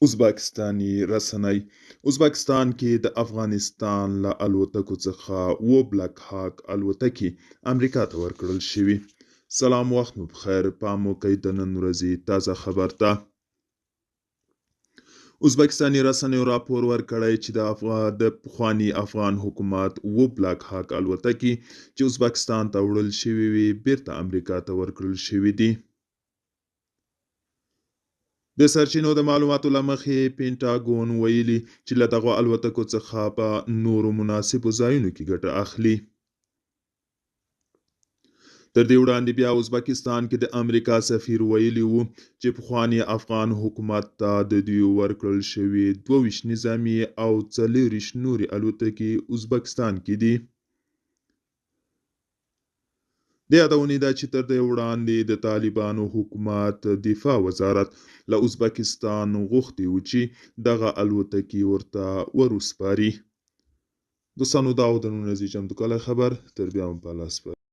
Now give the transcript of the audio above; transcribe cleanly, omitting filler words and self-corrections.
ازبکستاني رسنۍ ازبکستان کې د افغانستان له الوتکو څخه بلک هاک الوتکې امریکا ته ورکړل شوي. سلام، وخت مو بخیر. پام وکړئ د نن ورځې تازه خبر ته. ازبکستاني رسنیو راپور ورکړی چې د پخواني افغان حکومت بلک هاک الوتکې چې ازبکستان ته وړل شوي وي بیرته امریکا ته ورکړل شوي دي. د سرچینو د معلوماتو له مخې پینټاګون ویلي چې له دغو الوتکو څخه په نورو مناسبو ځایونو کې ګټه اخلي. تر دې وړاندې بیا ازبکستان کې د امریکا سفیر ویلي وو چې پخواني افغان حکومت ته د دوی ورکړل شوي 22 نظامي او 40 نورې الوتکې ازبکستان کې دي. د یادونې ده چې تر دې وړاندې د طالبانو حکومت دفاع وزارت له ازبکستان غوښتي و چې دغه الوتکې ورته وروسپاري. دوستانو، دا و د نن ورځې چمتو کړی خبر. تر بیا هم په الله سپارم.